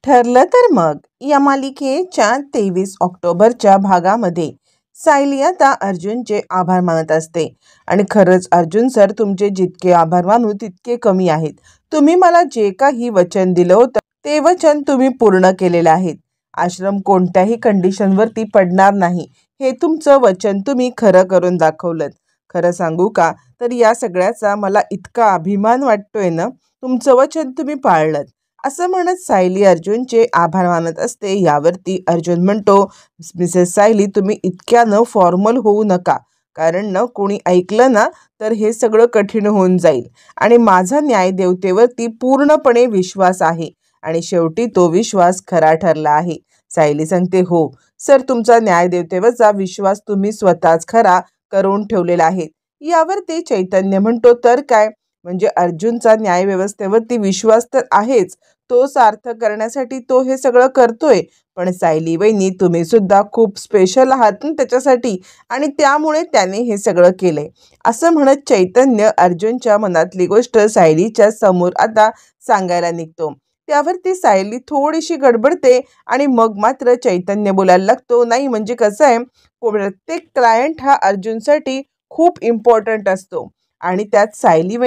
ठरलं तर मग या मालिकेच्या 23 ऑक्टोबरच्या भागामध्ये सायली आता अर्जुनचे आभार मानत असते. आणि खरंच अर्जुन सर, तुमचे जितके आभार मानू तितके कमी आहेत. तुम्ही मला जे काही वचन दिलं होतं ते वचन तुम्ही पूर्ण केलेलं आहे. आश्रम कोणत्याही कंडिशनवरती पडणार नाही हे तुमचं वचन तुम्ही खरं करून दाखवलं. खरं सांगू का, तर या सगळ्याचा मला इतका अभिमान वाटतोय ना. तुमचं वचन तुम्ही पाळलं, असं म्हणत सायली अर्जुनचे आभार मानत असते. यावरती अर्जुन म्हणतो, मिसेस सायली, तुम्ही इतक्यानं फॉर्मल होऊ नका, कारण न कोणी ऐकलं ना तर हे सगळं कठीण होऊन जाईल. आणि माझा न्यायदेवतेवरती पूर्णपणे विश्वास आहे आणि शेवटी तो विश्वास खरा ठरला आहे. सायली सांगते, हो सर, तुमचा न्यायदेवतेवरचा विश्वास तुम्ही स्वतःच खरा करून ठेवलेला आहे. यावरती चैतन्य म्हणतो, तर काय, म्हणजे अर्जुनचा न्यायव्यवस्थेवरती विश्वास तर आहेच, तो सार्थ करण्यासाठी तो हे सगळं करतोय. पण सायली वहिनी, तुम्ही सुद्धा खूप स्पेशल आहात ना त्याच्यासाठी, आणि त्यामुळे त्याने हे सगळं केलंय, असं म्हणत चैतन्य अर्जुनच्या मनातली गोष्ट सायलीच्या समोर आता सांगायला निघतो. त्यावरती सायली थोडीशी गडबडते आणि मग मात्र चैतन्य बोलायला लागतो, नाही म्हणजे कसं आहे, प्रत्येक क्लायंट हा अर्जुनसाठी खूप इम्पॉर्टंट असतो आणि त्यात सायली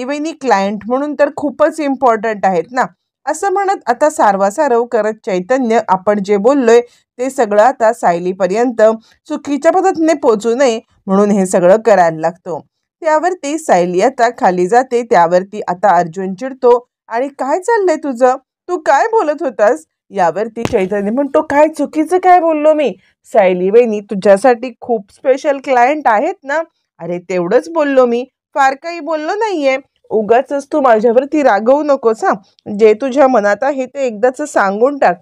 वहिनी क्लायंट म्हणून तर खूपच इम्पॉर्टंट आहेत ना. असं म्हणत आता सारवासारव करत चैतन्य आपण जे बोललोय ते सगळं आता सायलीपर्यंत चुकीच्या पद्धतीने पोचू नये म्हणून हे सगळं करायला लागतो. त्यावरती सायली आता खाली जाते. त्यावरती आता अर्जुन चिडतो आणि काय चाललंय तुझं, तू काय बोलत होतास. यावरती चैतन्य म्हणतो, काय चुकीचं काय बोललो मी. सायली वहिनी, तुझ्यासाठी खूप स्पेशल क्लायंट आहेत ना. अरे तेवढंच बोललो मी, फार काही बोललो नाहीये. उगाचच तू माझ्यावरती रागवू नकोस हा. जे तुझ्या मनात आहे ते एकदाच सांगून टाक.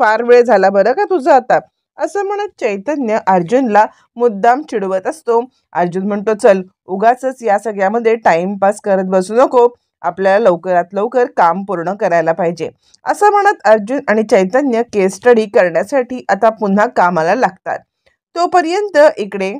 फार वेळ झाला बरं का तुझं आता. असं म्हणत चैतन्य अर्जुनला मुद्दाम चिडवत असतो. अर्जुन म्हणतो, चल उगाचच या सगळ्यामध्ये टाइमपास करत बसू नको, आपल्याला लवकरात लवकर काम पूर्ण करायला पाहिजे. असं म्हणत अर्जुन आणि चैतन्य केस स्टडी करण्यासाठी आता पुन्हा कामाला लागतात. तोपर्यंत इकडे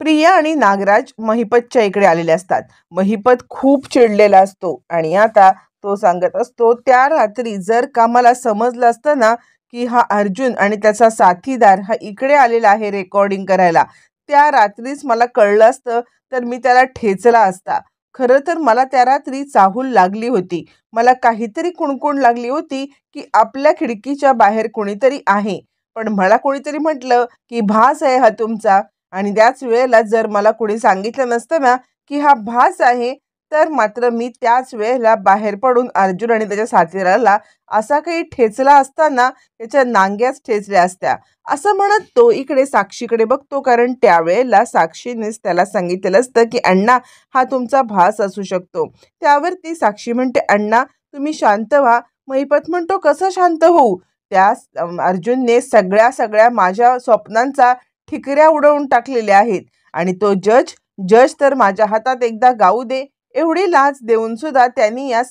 प्रिया आणि नागराज महिपतच्या इकडे आलेले असतात. महिपत खूप चिडलेला असतो आणि आता तो सांगत असतो, त्या रात्री जर का मला समजलं असतं ना की हा अर्जुन आणि त्याचा साथीदार हा इकडे आलेला आहे रेकॉर्डिंग करायला, त्या रात्रीच मला कळलं असतं तर मी त्याला ठेचला असता. खरं तर मला त्या रात्री चाहूल लागली होती. मला काहीतरी कुणकुण लागली होती की आपल्या खिडकीच्या बाहेर कोणीतरी आहे. पण मला कोणीतरी म्हटलं की भास आहे हा तुमचा, आणि त्याच वेळेला जर मला कोणी सांगितलं नसतं ना की हा भास आहे, तर मात्र मी त्याच वेळेला बाहेर पडून अर्जुन आणि त्याच्या साथीदाराला असा काही ठेचला असताना त्याच्या नांग्याच ठेचल्या असत्या. असं म्हणत तो इकडे साक्षीकडे बघतो, कारण त्यावेळेला साक्षीनेच त्याला सांगितलेलं असतं की अण्णा, हा तुमचा भास असू शकतो. त्यावरती साक्षी म्हणते, अण्णा तुम्ही शांत व्हा. महिपत म्हणतो, कसं शांत होऊ. त्या अर्जुनने सगळ्या माझ्या स्वप्नांचा ठिकऱ्या उडवून टाकलेल्या आहेत आणि तो जज तर माझ्या हातात एकदा गाऊ दे एवढी लाच देऊन सुद्धा त्यांनी या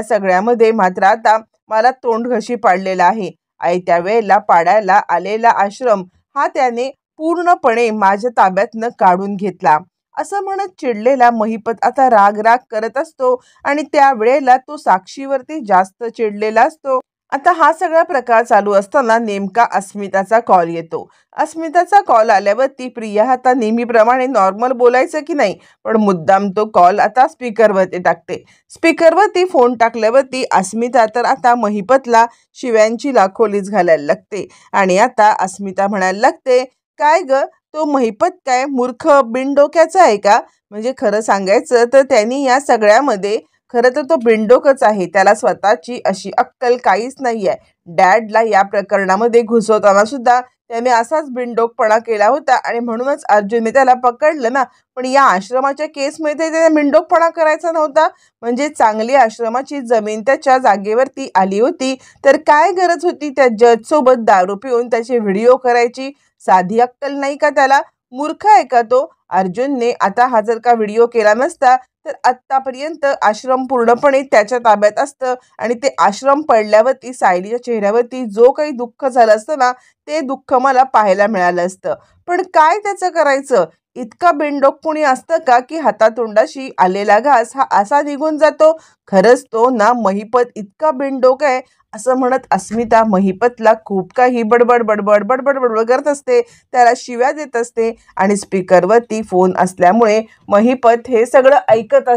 सगळ्यामध्ये मात्र आता मला तोंड घशी पाडलेला आहे. आई त्यावेळेला पाडायला आलेला आश्रम हा त्याने पूर्णपणे माझ्या ताब्यातनं काढून घेतला. असं म्हणत चिडलेला महिपत आता राग करत असतो आणि त्यावेळेला तो साक्षीवरती जास्त चिडलेला असतो. आता हा सगळा प्रकार चालू असताना नेमका अस्मिताचा कॉल येतो. अस्मिताचा कॉल आल्यावरती प्रिया आता नेहमीप्रमाणे नॉर्मल बोलायचं की नाही, पण मुद्दाम तो कॉल आता स्पीकरवरती टाकते. स्पीकरवरती फोन टाकल्यावरती अस्मिता तर आता महिपतला शिव्यांची लाखोलीच घालायला लागते. आणि आता अस्मिता म्हणायला लागते, काय ग, तो महिपत काय मूर्ख बिनडोक्याचा आहे का. म्हणजे खरं सांगायचं तर त्यांनी या सगळ्यामध्ये खरं तर तो बिनडोकच आहे. त्याला स्वतःची अशी अक्कल काहीच नाहीये. डॅडला या प्रकरणामध्ये घुसवताना सुद्धा त्याने असाच बिनडोकपणा केला होता आणि म्हणूनच अर्जुनने त्याला पकडलं ना. पण या आश्रमाच्या केसमध्ये त्याने बिनडोकपणा करायचा नव्हता. म्हणजे चांगली आश्रमाची जमीन त्याच्या जागेवरती आली होती, तर काय गरज होती त्या जजसोबत दारू पिऊन त्याचे व्हिडिओ करायची. साधी अक्कल नाही का त्याला. मूर्ख आहे का तो. अर्जुनने आता हा जर का व्हिडिओ केला नसता तर आत्तापर्यंत आश्रम पूर्णपणे त्याच्या ताब्यात असतं आणि ते आश्रम पडल्यावरती सायलीच्या चेहऱ्यावरती जो काही दुःख झालं असतं ना, ते दुःख मला पाहायला मिळालं असतं. पण काय त्याचं करायचं. इतका बिनडोक कुणी असतं का की हातातोंडाशी आलेला घास हा असा निघून जातो? खरंच तो ना महिपत इतका बिनडोक आहे, असं म्हणत अस्मिता महिपतला खूप काही बडबड बडबड बडबड बडबड करत असते, त्याला शिव्या देत असते आणि स्पीकरवरती फोन असल्यामुळे महिपत हे सगळं ऐकत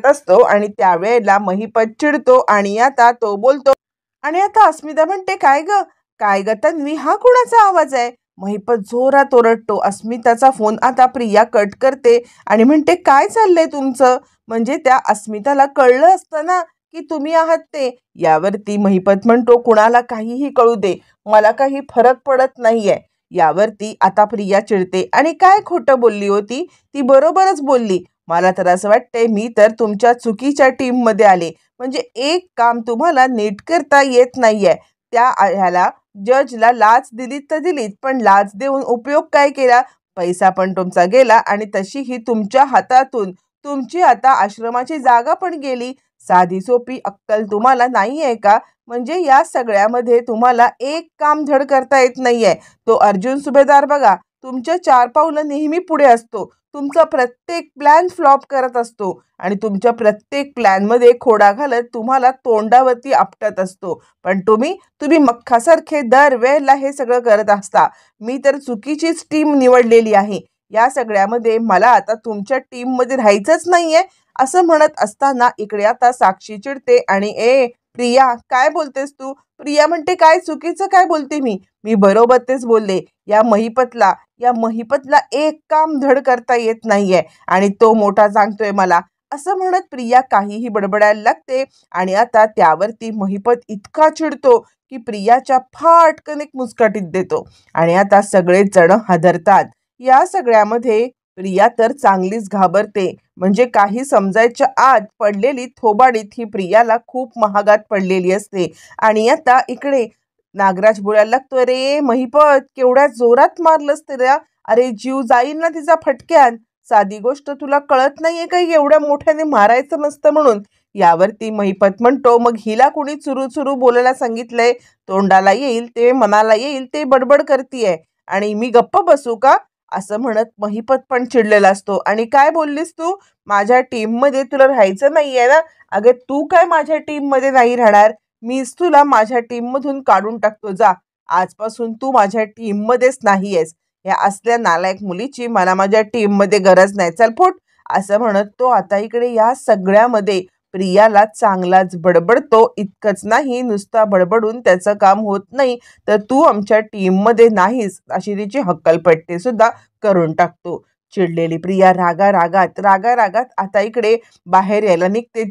असतो आणि त्यावेळेला महिपत चिडतो आणि आता तो बोलतो आणि आता अस्मिता म्हणते, काय ग तन्वी, हा कुणाचा आवाज आहे? महिपत जोरात ओरडतो. अस्मिताचा फोन आता प्रिया कट करते आणि म्हणते, काय चाललंय तुमचं? म्हणजे त्या अस्मिताला कळलं असतं ना की तुम्ही आहात ते. यावरती महिपत म्हणतो, कुणाला काहीही कळू दे, मला काही फरक पडत नाहीये. यावरती आता प्रिया चिडते आणि काय खोटं बोलली होती? ती बरोबरच बोलली. मला तर असं वाटतंय मी तर तुमच्या चुकीच्या टीम मध्ये आले. म्हणजे एक काम तुम्हाला नीट करता येत नाहीये. त्या ह्याला जजला लाच दिलीत तर दिलीत, पण लाच देऊन उपयोग काय केला? पैसा पण तुमचा गेला आणि तशीही तुमच्या हातातून तुमची आता आश्रमाची जागा पण गेली. साधी सोपी अक्कल तुम्हाला नाही आहे का? म्हणजे या सगळ्यामध्ये तुम्हाला एक काम धड करता येत नाहीये. तो अर्जुन सुभेदार बघा, तुमच्या 4 पावलं नेहमी पुढे असतो. तुमचा प्रत्येक प्लॅन फ्लॉप करत असतो आणि तुमच्या प्रत्येक प्लॅनमध्ये खोडा घालत तुम्हाला तोंडावरती आपटत असतो. पण तुम्ही मक्खासारखे दरवेळेला हे सगळं करत असता. मी तर चुकीचीच टीम निवडलेली आहे. या सगळ्यामध्ये मला आता तुमच्या टीममध्ये राहायचंच नाहीये. असं म्हणत असताना इकडे आता साक्षी चिडते आणि प्रिया, काय बोलतेस तू? प्रिया म्हणते, काय चुकीचं काय बोलते मी? मी बरोबर तेच बोलले. या महिपतला एक काम धड करता येत नाहीये आणि तो मोठा सांगतोय मला. असं म्हणत प्रिया काहीही बडबडायला लागते आणि आता त्यावरती महिपत इतका चिडतो की प्रियाच्या फाटकन एक मुस्काटीत देतो आणि आता सगळेच जण हादरतात. या सगळ्यामध्ये प्रिया तर चांगलीच घाबरते. म्हणजे काही समजायच्या आत पडलेली थोबाडीत ही प्रियाला खूप महागात पडलेली असते. आणि आता इकडे नागराज बोलायला लागतो, अरे महिपत, केवढ्या जोरात मारलंस तिला. अरे जीव जाईल ना तिचा फटक्यात. साधी गोष्ट तुला कळत नाहीये काही, एवढ्या मोठ्याने मारायचं नसतं म्हणून. यावरती महिपत म्हणतो, मग हिला कुणी चुरू चुरू बोलायला सांगितलंय? तोंडाला येईल ते मनाला येईल ते बडबड करतीये आणि मी गप्प बसू का? असं म्हणत महिपत पण चिडलेला असतो. आणि काय बोललीस तू? माझ्या टीम मध्ये तुला राहायचं नाहीये ना? अगं तू काय माझ्या टीम मध्ये नाही राहणार? मीच तुला माझ्या टीम मधून काढून टाकतो. जा, आजपासून तू माझ्या टीम मध्येच नाहीयेस. या असल्या नालायक मुलीची मला माझ्या टीम मध्ये गरज नाही. चल फुट. असं म्हणत तो आता इकडे या सगळ्यामध्ये प्रियाला चांगलाच बडबडतो. इतकंच नाही, नुसता बडबडून त्याचं काम होत नाही, तर तू आमच्या टीम मध्ये नाहीस अशी तिची हक्कलपट्टी सुद्धा करून टाकतो. चिडलेली प्रिया रागारागात आता इकडे बाहेर यायला निघते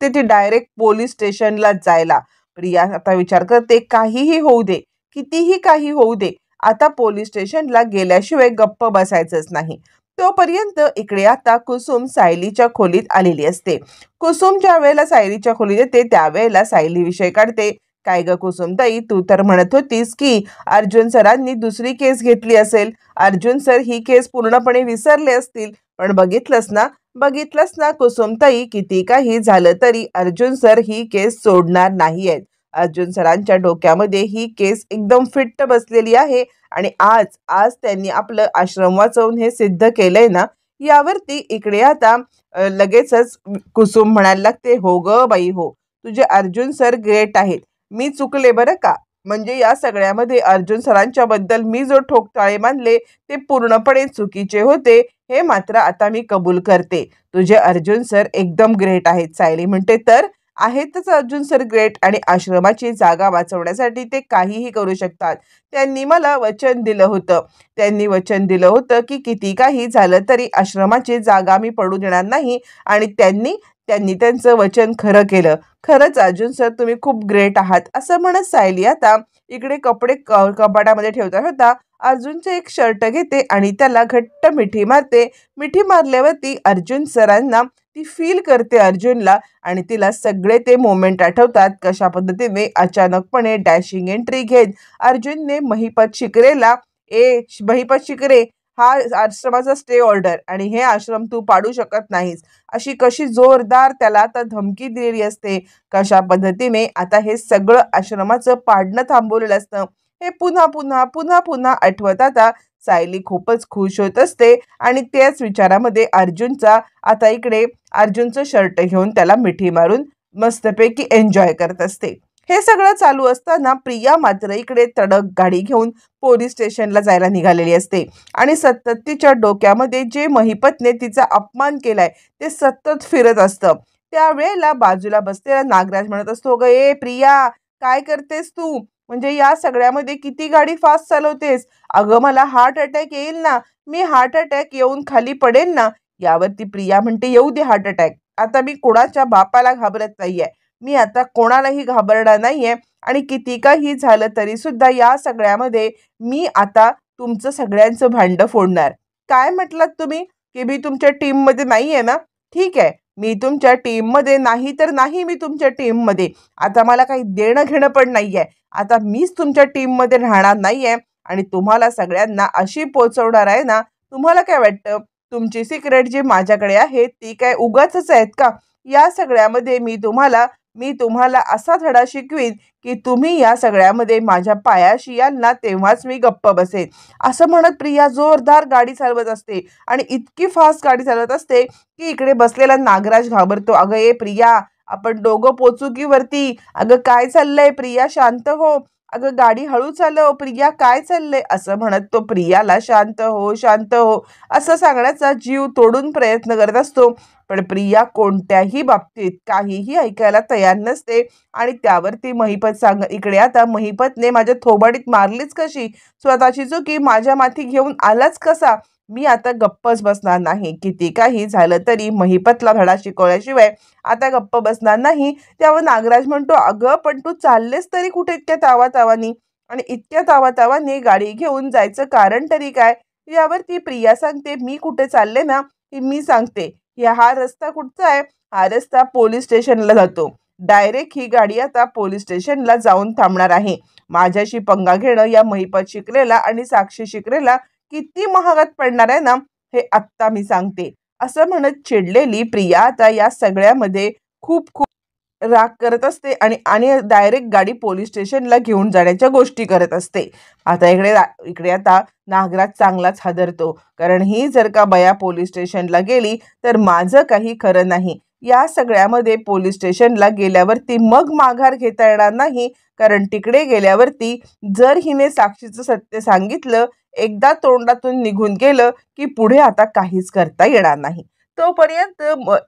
ती डायरेक्ट पोलीस स्टेशनला जायला. प्रिया आता विचार करते, काहीही होऊ दे, कितीही काही होऊ दे, आता पोलीस स्टेशनला गेल्याशिवाय गप्प बसायचंच नाही. तोपर्यंत इकडे आता कुसुम सायलीच्या खोलीत आलेली असते. कुसुम ज्या वेळेला सायलीच्या खोलीत येते त्यावेळेला सायली विषय काढते. काय ग कुसुमताई, तू तर म्हणत होतीस की अर्जुन सरांनी दुसरी केस घेतली असेल. अर्जुन सर ही केस पूर्णपणे विसरले असतील. पण बघितलंस ना कुसुमताई, किती काही झालं तरी अर्जुन सर ही केस सोडणार नाहीयेत. अर्जुन सरांच्या डोक्यामध्ये ही केस एकदम फिट्ट बसलेली आहे आणि आज त्यांनी आपलं आश्रम वाचवून हे सिद्ध केलंय ना. यावरती इकडे आता लगेचच कुसुम म्हणायला लागते, हो ग बाई हो, तुझे अर्जुन सर ग्रेट आहेत. मी चुकले बरं का. म्हणजे या सगळ्यामध्ये अर्जुन सरांच्या बद्दल मी जो ठोकताळे मानले ते पूर्णपणे चुकीचे होते, हे मात्र आता मी कबूल करते. तुझे अर्जुन सर एकदम ग्रेट आहेत. सायली म्हणते, तर आहेतच अर्जुन सर ग्रेट आणि आश्रमाची जागा वाचवण्यासाठी ते काहीही करू शकतात. त्यांनी वचन दिलं होतं की किती काही झालं तरी आश्रमाची जागा मी पडू देणार नाही आणि त्यांनी त्यांचं वचन खरं केलं. खरंच अर्जुन सर तुम्ही खूप ग्रेट आहात. असं म्हणत सायली आता इकडे कपडे कपाटामध्ये ठेवता अर्जुनचे एक शर्ट घेते आणि त्याला घट्ट मिठी मारते. मिठी मारल्यावरती अर्जुन सरांना ती फील करते अर्जुनला आणि तिला सगळे ते मोमेंट आठवतात. कशा पद्धतीने अचानकपणे डॅशिंग एंट्री घेत अर्जुनने महिपत शिकरे, हा आश्रमाचा स्टे ऑर्डर आणि हे आश्रम तू पाडू शकत नाहीस, अशी कशी जोरदार त्याला आता धमकी दिलेली असते. कशा पद्धतीने आता हे सगळं आश्रमाचं पाडणं थांबवलेलं असतं. हे पुन्हा पुन्हा पुन्हा पुन्हा आठवत आता सायली खूपच खुश होत असते आणि त्याच विचारामध्ये अर्जुनचा आता इकडे अर्जुनचं शर्ट घेऊन त्याला मिठी मारून मस्तपैकी एन्जॉय करत असते. हे सगळं चालू असताना प्रिया मात्र इकडे तडक गाडी घेऊन पोलीस स्टेशनला जायला निघालेली असते आणि सतत तिच्या डोक्यामध्ये जे महिपतने तिचा अपमान केलाय ते सतत फिरत असतं. त्यावेळेला बाजूला बसलेला नागराज म्हणत असतो, ग ए प्रिया, काय करतेस तू? म्हणजे या सगळ्यामध्ये किती गाडी फास्ट चालवतेस? अगं मला हार्ट अटॅक येईल ना, मी हार्ट अटॅक येऊन खाली पडेल ना. यावरती प्रिया म्हणते, येऊ दे हार्ट अटॅक, आता मी कोणाच्या बापाला घाबरत नाहीये, मी आता कोणालाही घाबरणार नाहीये आणि किती काही झालं तरी सुद्धा या सगळ्यामध्ये मी आता तुमचं सगळ्यांचं भांडं फोडणार. काय म्हटलात तुम्ही की मी तुमच्या टीममध्ये नाहीये ना? ठीक आहे, मी तुमच्या टीममध्ये नाही तर नाही, मी तुमच्या टीममध्ये आता मला काही देणं घेणं पण नाहीये. आता मीच तुमच्या टीममध्ये राहणार नाहीये आणि तुम्हाला सगळ्यांना अशी पोचवणार आहे ना. तुम्हाला काय वाटतं तुमची सिक्रेट जी माझ्याकडे आहे ती काय उगाचच आहेत का? या सगळ्यामध्ये मी तुम्हाला असा धडा शिकवीन की तुम्ही या सगळ्यामध्ये माझ्या पायाशी याल ना तेव्हाच मी गप्प बसेन. असं म्हणत प्रिया जोरदार गाडी चालवत असते आणि इतकी फास्ट गाडी चालवत असते की इकडे बसलेला नागराज घाबरतो. अगं ए प्रिया, आपण दोघं पोचू की वरती? अगं काय चाललंय प्रिया, शांत हो. अगं गाडी हळू चालव प्रिया, काय चाललंय? असं म्हणत तो प्रियाला शांत हो शांत हो असं सांगण्याचा जीव तोडून प्रयत्न करत असतो. पण प्रिया कोणत्याही बाबतीत काहीही ऐकायला तयार नसते आणि त्यावरती महिपत इकडे आता महिपतने माझ्या थोबाडीत मारलीच कशी, स्वतःची चुकी माझ्या माथी घेऊन आलाच कसा? मी आता गप्पच बसणार नाही. किती काही झालं तरी महिपतला धडा शिकवल्याशिवाय आता गप्प बसणार नाही. त्यावर नागराज म्हणतो, अगं पण तू चाललेस तरी कुठे इतक्या तावातावानी? आणि इतक्या तावातावानी गाडी घेऊन जायचं कारण तरी काय? यावरती प्रिया सांगते, मी कुठे चालले ना हे मी सांगते. हा रस्ता कुठचा आहे? हा रस्ता पोलीस स्टेशनला जातो. डायरेक्ट ही गाडी आता पोलीस स्टेशनला जाऊन थांबणार आहे. माझ्याशी पंगा घेणं या महिपत शिकलेला आणि साक्षी शिकलेला किती महागात पडणार आहे ना, हे आत्ता मी सांगते. असं म्हणत चिडलेली प्रिया आता या सगळ्यामध्ये खूप खूप राग करत असते आणि आणि डायरेक्ट गाडी पोलीस स्टेशनला घेऊन जाण्याच्या गोष्टी करत असते. आता इकडे आता नागराज चांगलाच हादरतो, कारण ही जर का बया पोलीस स्टेशनला गेली तर माझं काही खरं नाही. या सगळ्यामध्ये पोलीस स्टेशनला गेल्यावरती मग माघार घेता येणार नाही, कारण तिकडे गेल्यावरती जर हिने साक्षीचं सत्य सांगितलं, एकदा तोंडातून निघून गेलं की पुढे आता काहीच करता येणार नाही. तोपर्यंत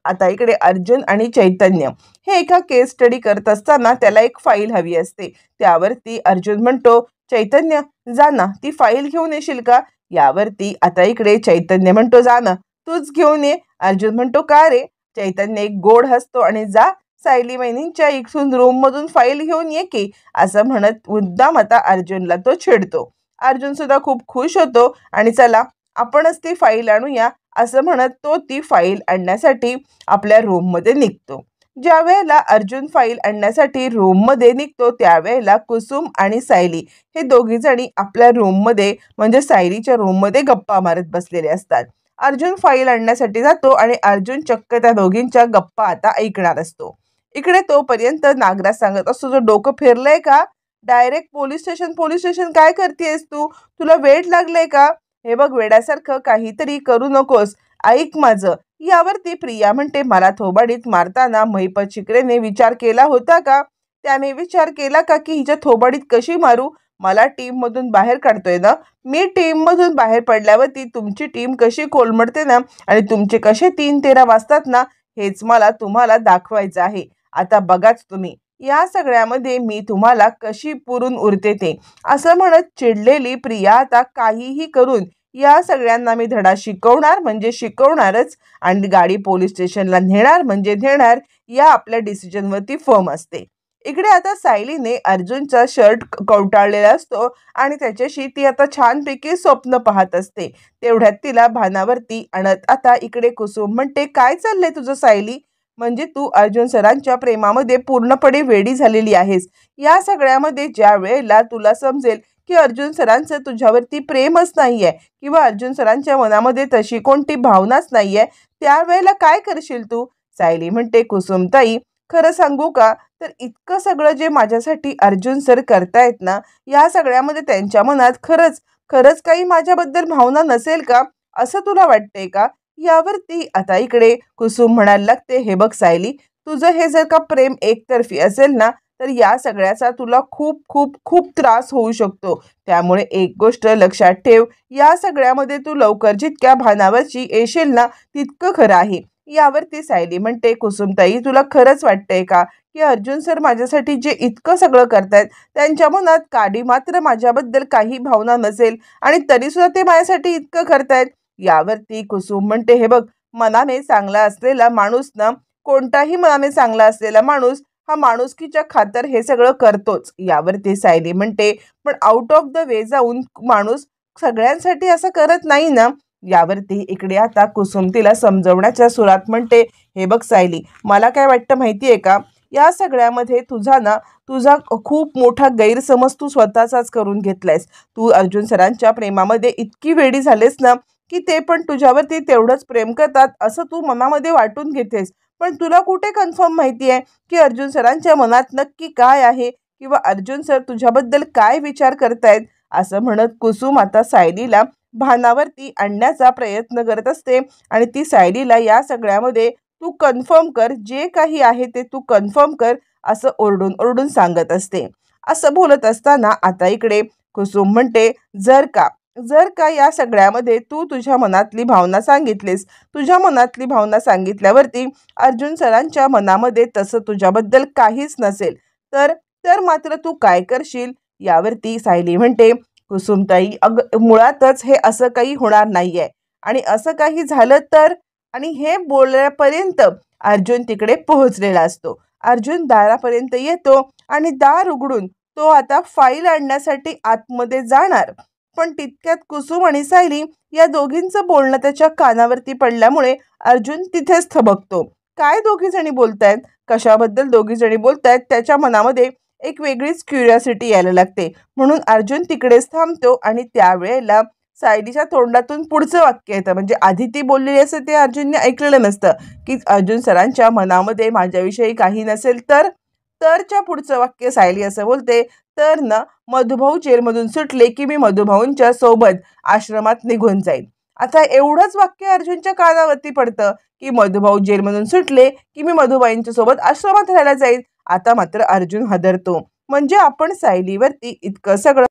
आता इकडे अर्जुन आणि चैतन्य हे एका केस स्टडी करत असताना त्याला एक फाईल हवी असते. त्यावरती अर्जुन म्हणतो, चैतन्य जा ना, ती फाईल घेऊन येशील का? यावरती आता इकडे चैतन्य म्हणतो, जा ना तूच घेऊन ये. अर्जुन म्हणतो, का रे? चैतन्य एक गोड हसतो आणि जा सायली वहिनींच्या इथून रूम मधून फाईल घेऊन ये की, असं म्हणत मुद्दाम आता अर्जुनला तो छेडतो. अर्जुन सुद्धा खूप खुश होतो आणि चला आपणच ती फाईल आणूया असं म्हणत तो ती फाईल आणण्यासाठी आपल्या रूममध्ये निघतो. ज्या वेळेला अर्जुन फाईल आणण्यासाठी रूममध्ये निघतो त्यावेळेला कुसुम आणि सायली हे दोघी जणी आपल्या रूममध्ये म्हणजे सायलीच्या रूममध्ये गप्पा मारत बसलेले असतात. अर्जुन फाईल आणण्यासाठी जातो आणि अर्जुन चक्क त्या दोघींच्या गप्पा आता ऐकणार असतो. इकडे तोपर्यंत नागराज सांगत असतो, जो डोकं फिरलंय का? डायरेक्ट पोलीस स्टेशन काय करतेस तू? तुला वेड लागलंय का? हे बघ, वेड्यासारखं काहीतरी करू नकोस, ऐक माझं. यावरती प्रिया म्हणते, मला थोबाडीत मारताना महिपत शिकरेने विचार केला होता का? त्याने विचार केला का की हिच्या थोबाडीत कशी मारू? मला टीम मधून बाहेर काढतोय ना. मी टीम मधून बाहेर पडल्यावरती तुमची टीम कशी कोलमडते ना आणि तुमचे कसे 3-13 वाजतात ना, हेच मला तुम्हाला दाखवायचं आहे. आता बघाच तुम्ही या सगळ्यामध्ये मी तुम्हाला कशी पुरून उरते ते. असं म्हणत चिडलेली प्रिया आता काहीही करून या सगळ्यांना मी धडा शिकवणार म्हणजे शिकवणारच आणि गाडी पोलीस स्टेशनला नेणार म्हणजे नेणार, या आपल्या डिसिजनवरती फर्म असते. इकडे आता सायलीने अर्जुनचा शर्ट कवटाळलेला असतो आणि त्याच्याशी ती आता छानपैकी स्वप्न पाहत असते. तेवढ्यात तिला भानावरती आणत आता इकडे कुसुम म्हणते, काय चाललंय तुझं सायली? म्हणजे तू अर्जुन सरांच्या प्रेमामध्ये पूर्णपणे वेडी झालेली आहेस. या सगळ्यामध्ये ज्या वेळेला तुला समजेल की अर्जुन सरांचं तुझ्यावरती प्रेमच नाहीये किंवा अर्जुन सरांच्या मनामध्ये तशी कोणती भावनाच नाहीये, त्यावेळेला काय करशील तू? सायली म्हणते, कुसुमताई खरं सांगू का, तर इतकं सगळं जे माझ्यासाठी अर्जुन सर करतायत ना, या सगळ्यामध्ये त्यांच्या मनात खरंच खरंच काही माझ्याबद्दल भावना नसेल का, असं तुला वाटतंय का? यावरती आता इकडे कुसुम म्हणायला लागते, हे बघ सायली, तुझं हे जर का प्रेम एकतर्फी असेल ना, तर या सगळ्याचा तुला खूप खूप खूप त्रास होऊ शकतो. त्यामुळे एक गोष्ट लक्षात ठेव, या सगळ्यामध्ये तू लवकर जितक्या भानावरची येशील ना, तितकं खरं आहे. यावरती सायली म्हणते, कुसुमताई, तुला खरंच वाटतंय का, की अर्जुन सर माझ्यासाठी जे इतकं सगळं करतायत, त्यांच्या मनात काडी मात्र माझ्याबद्दल काही भावना नसेल आणि तरीसुद्धा ते माझ्यासाठी इतकं करतायत? यावरती कुसुम म्हणते, हे बघ, मनाने चांगला असलेला माणूस ना, कोणताही मनाने चांगला असलेला माणूस हा माणुसकीच्या खातर हे सगळं करतोच. यावरती सायली म्हणते, पण आउट ऑफ द वे जाऊन माणूस सगळ्यांसाठी असं करत नाही ना. यावरती इकडे आता कुसुम तिला समजवण्याच्या सुरात म्हणते, हे बघ सायली, मला काय वाटतं माहिती आहे का, या सगळ्यामध्ये तुझा खूप मोठा गैरसमज तू स्वतःचाच करून घेतलायस. तू अर्जुन सरांच्या प्रेमामध्ये इतकी वेडी झालेस ना, की ते पण तुझ्यावरती तेवढंच प्रेम करतात असं तू मनामध्ये वाटून घेतेस. पण तुला कुठे कन्फर्म माहिती आहे की अर्जुन सरांच्या मनात नक्की काय आहे, किंवा अर्जुन सर तुझ्याबद्दल काय विचार करतायत? असं म्हणत कुसुम आता सायलीला भानावरती आणण्याचा प्रयत्न करत असते आणि ती सायलीला या सगळ्यामध्ये तू कन्फर्म कर, जे काही आहे ते तू कन्फर्म कर, असं ओरडून ओरडून सांगत असते. असं बोलत असताना आता इकडे कुसुम म्हणते, जर का या सगळ्यामध्ये तू तुझ्या मनातली भावना सांगितलीस, तुझ्या मनातली भावना सांगितल्यावरती अर्जुन सरांच्या मनामध्ये तसं तुझ्याबद्दल काहीच नसेल, तर तर मात्र तू काय करशील? यावरती सायली म्हणते, कुसुमताई, मुळातच हे असं काही होणार नाहीये, आणि असं काही झालं तर, आणि हे बोलण्यापर्यंत अर्जुन तिकडे पोहोचलेला असतो. अर्जुन दारापर्यंत येतो आणि दार उघडून तो आता फाईल आणण्यासाठी आतमध्ये जाणार. पण तितक्यात कुसुम आणि सायली या दोघींचं बोलणं त्याच्या कानावरती पडल्यामुळे अर्जुन तिथेच थबकतो. काय दोघी जणी बोलतायत, कशाबद्दल दोघी जणी बोलतायत, त्याच्या मनामध्ये एक वेगळीच क्युरिओसिटी यायला लागते. म्हणून अर्जुन तिकडेच थांबतो आणि त्यावेळेला सायलीच्या तोंडातून पुढचं वाक्य येतं. म्हणजे आधी ती बोललेली असते ते अर्जुनने ऐकलेलं नसतं, की अर्जुन सरांच्या मनामध्ये माझ्याविषयी काही नसेल तर, तरच्या पुढचं वाक्य सायली असं बोलते, तर ना, मधुभाऊ जेलमधून सुटले की मी मधुभाऊंच्या सोबत आश्रमात निघून जाईल. आता एवढंच वाक्य अर्जुनच्या कानावरती पडतं, की मधुभाऊ जेलमधून सुटले की मी मधुबाईंच्या सोबत आश्रमात राहायला जाईल. आता मात्र अर्जुन हादरतो. म्हणजे आपण सायलीवरती इतकं सगळं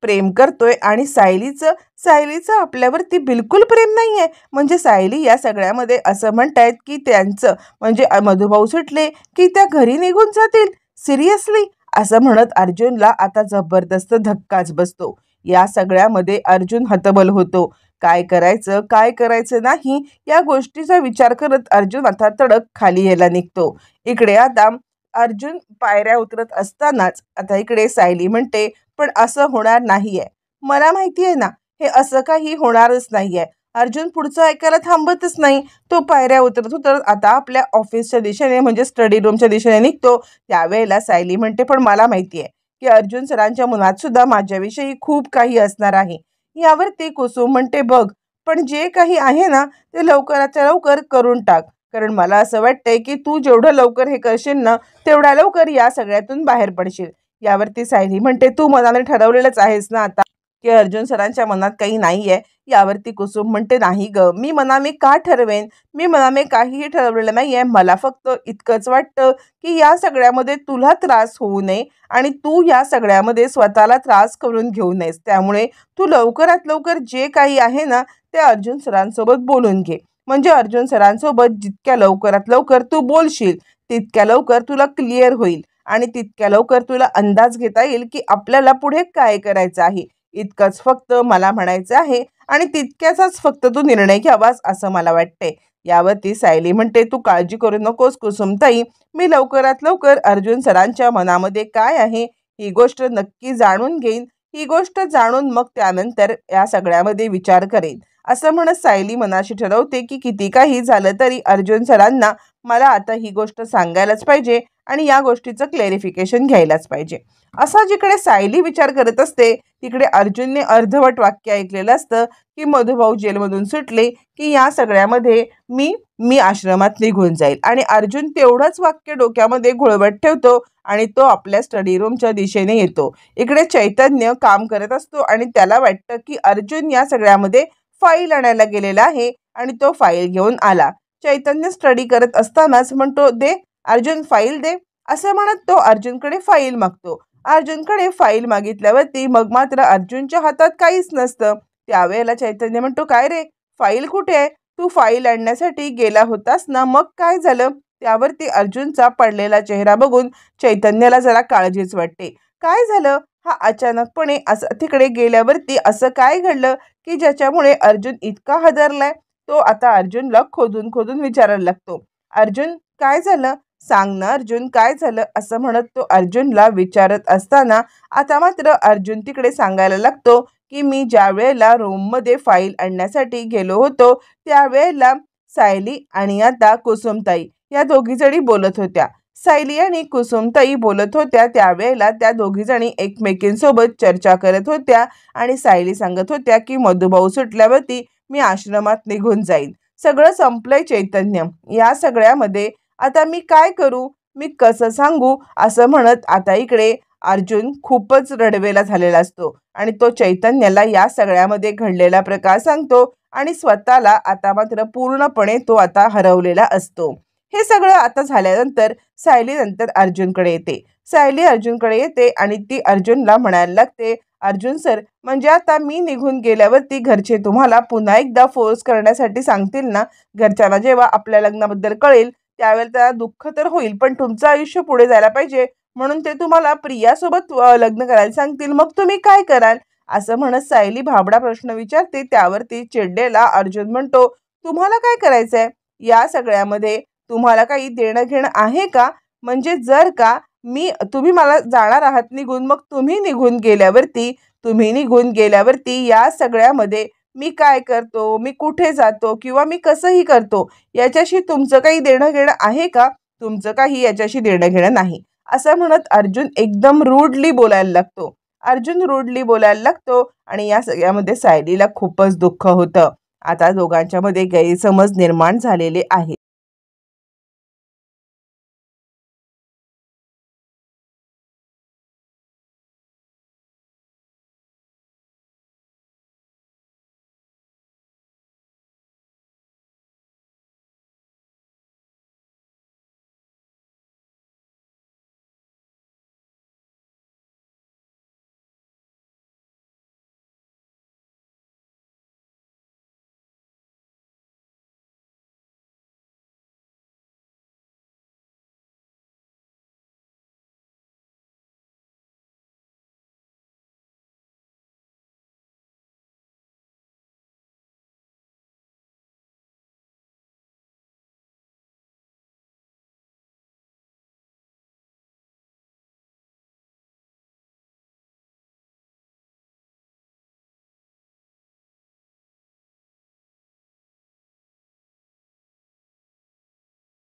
प्रेम करतोय आणि सायलीचं आपल्यावरती बिलकुल प्रेम नाहीये. म्हणजे सायली या सगळ्यामध्ये असं म्हणतायत की त्यांचं म्हणजे मधुभाऊ सुटले की त्या घरी निघून जातील. सिरियसली? असं म्हणत अर्जुनला आता जबरदस्त धक्काच बसतो. या सगळ्यामध्ये अर्जुन हतबल होतो. काय करायचं काय करायचं नाही या गोष्टीचा विचार करत अर्जुन आता तडक खाली यायला निघतो. इकडे आता अर्जुन पायऱ्या उतरत असतानाच आता इकडे सायली म्हणते, पण असं होणार नाहीये. मला माहिती आहे ना, हे असं काही होणारच नाहीये. अर्जुन पुढचं ऐकायला थांबतच नाही. तो पायऱ्या उतरत उतरत आता आपल्या ऑफिसच्या दिशेने म्हणजे स्टडी रूमच्या दिशेने निघतो. त्यावेळेला सायली म्हणते, पण मला माहिती आहे की अर्जुन सरांच्या मनात सुद्धा माझ्याविषयी खूप काही असणार आहे. यावरती कुसुम म्हणते, बघ, पण जे काही आहे ना, ते लवकराच्या लवकर करून टाक. कारण मला असं वाटतंय की तू जेवढं लवकर हे करशील ना, तेवढ्या लवकर या सगळ्यातून बाहेर पडशील. यावरती सायली म्हणते, तू मनाने ठरवलेलंच आहेस ना आता की अर्जुन सरांच्या मनात काही नाहीये? यावरती कुसुम म्हणते, नाही ग, मी मनाने का ठरवेन? मी मनाने काहीही ठरवलेलं नाहीये. मला फक्त इतकंच वाटतं की या सगळ्यामध्ये तुला त्रास होऊ नये आणि तू या सगळ्यामध्ये स्वतःला त्रास करून घेऊ नयेस. त्यामुळे तू लवकरात लवकर जे काही आहे ना, ते अर्जुन सरांसोबत बोलून घे. म्हणजे अर्जुन सरांसोबत जितक्या लवकरात लवकर तू बोलशील, तितक्या लवकर तुला क्लिअर होईल आणि तितक्या लवकर तुला अंदाज घेता येईल की आपल्याला पुढे काय करायचं आहे. इतकंच फक्त मला म्हणायचं आहे आणि तितक्याचाच फक्त तू निर्णय घ्यावास असं मला वाटतंय. यावरती सायली म्हणते, तू काळजी करू नकोस कुसुमताई, मी लवकरात लवकर अर्जुन सरांच्या मनामध्ये काय आहे ही गोष्ट नक्की जाणून घेईन. ही गोष्ट जाणून मग त्यानंतर या सगळ्यामध्ये विचार करेन. असं म्हणत सायली मनाशी ठरवते की किती काही झालं तरी अर्जुन सरांना मला आता ही गोष्ट सांगायलाच पाहिजे आणि या गोष्टीचं क्लॅरिफिकेशन घ्यायलाच पाहिजे. असा जिकडे सायली विचार करत असते, तिकडे अर्जुनने अर्धवट वाक्य ऐकलेलं असतं की मधुभाऊ जेलमधून सुटले की या सगळ्यामध्ये मी मी आश्रमात निघून जाईल. आणि अर्जुन तेवढंच वाक्य डोक्यामध्ये घोळवत ठेवतो आणि तो आपल्या स्टडी रूमच्या दिशेने येतो. इकडे चैतन्य काम करत असतो आणि त्याला वाटतं की अर्जुन या सगळ्यामध्ये फाईल आणायला गेलेला आहे आणि तो फाईल घेऊन आला. चैतन्य स्टडी करत असतानाच म्हणतो, दे अर्जुन फाईल दे, असं म्हणत तो अर्जुनकडे फाईल मागतो. अर्जुनकडे फाईल मागितल्यावरती मग मात्र अर्जुनच्या हातात काहीच नसतं. त्यावेळेला चैतन्य म्हणतो, काय रे, फाईल कुठे आहे? तू फाईल आणण्यासाठी गेला होतास ना, मग काय झालं? त्यावरती अर्जुनचा पडलेला चेहरा बघून चैतन्याला जरा काळजीच वाटते. काय झालं? हा अचानकपणे असं तिकडे गेल्यावरती असं काय घडलं की ज्याच्यामुळे अर्जुन इतका हादरलाय? तो आता अर्जुनला खोदून खोदून विचारायला लागतो. अर्जुन, काय झालं? सांग ना अर्जुन, काय झालं? असं म्हणत तो अर्जुनला विचारत असताना आता मात्र अर्जुन तिकडे सांगायला लागतो की मी ज्या वेळेला रूममध्ये फाईल आणण्यासाठी गेलो होतो त्यावेळेला सायली आणि आता कुसुमताई या दोघीजणी बोलत होत्या. सायली आणि कुसुमताई बोलत होत्या त्यावेळेला त्या दोघीजणी एकमेकींसोबत चर्चा करत होत्या आणि सायली सांगत होत्या की मधुभाऊ सुटल्यावरती मी आश्रमात निघून जाईन. सगळं संपलंय चैतन्य, या सगळ्यामध्ये आता मी काय करू, मी कसं सांगू, असं म्हणत आता इकडे अर्जुन खूपच रडवेला झालेला असतो आणि तो चैतन्याला या सगळ्यामध्ये घडलेला प्रकार सांगतो आणि स्वतःला आता मात्र पूर्णपणे तो आता हरवलेला असतो. हे सगळं आता झाल्यानंतर सायली नंतर अर्जुनकडे येते. सायली अर्जुनकडे येते आणि ती अर्जुनला म्हणायला लागते, अर्जुन सर, म्हणजे आता मी निघून गेल्यावरती घरचे तुम्हाला पुन्हा एकदा फोर्स करण्यासाठी सांगतील ना? घरच्यांना जेव्हा आपल्या लग्नाबद्दल कळेल त्यावेळेला त्याला दुःख तर होईल, पण तुमचं आयुष्य पुढे जायला पाहिजे म्हणून ते तुम्हाला प्रियासोबत लग्न करायला सांगतील, मग तुम्ही काय कराल? असं म्हणत सायली भाबडा प्रश्न विचारते. त्यावरती चिडलेला अर्जुन म्हणतो, तुम्हाला काय करायचंय या सगळ्यामध्ये? तुम्हाला काही देणं घेणं आहे का? म्हणजे जर का तुम्ही मला जाणार आहात निघून, मग तुम्ही निघून गेल्यावरती या सगळ्यामध्ये मी काय करतो, मी कुठे जातो किंवा मी कसंही करतो याच्याशी तुमचं काही देणं घेणं आहे का? तुमचं काही याच्याशी देणं घेणं नाही, असं म्हणत अर्जुन एकदम रूडली बोलायला लागतो आणि या सगळ्यामध्ये सायलीला खूपच दुःख होतं. आता दोघांच्यामध्ये गैरसमज निर्माण झालेले आहे.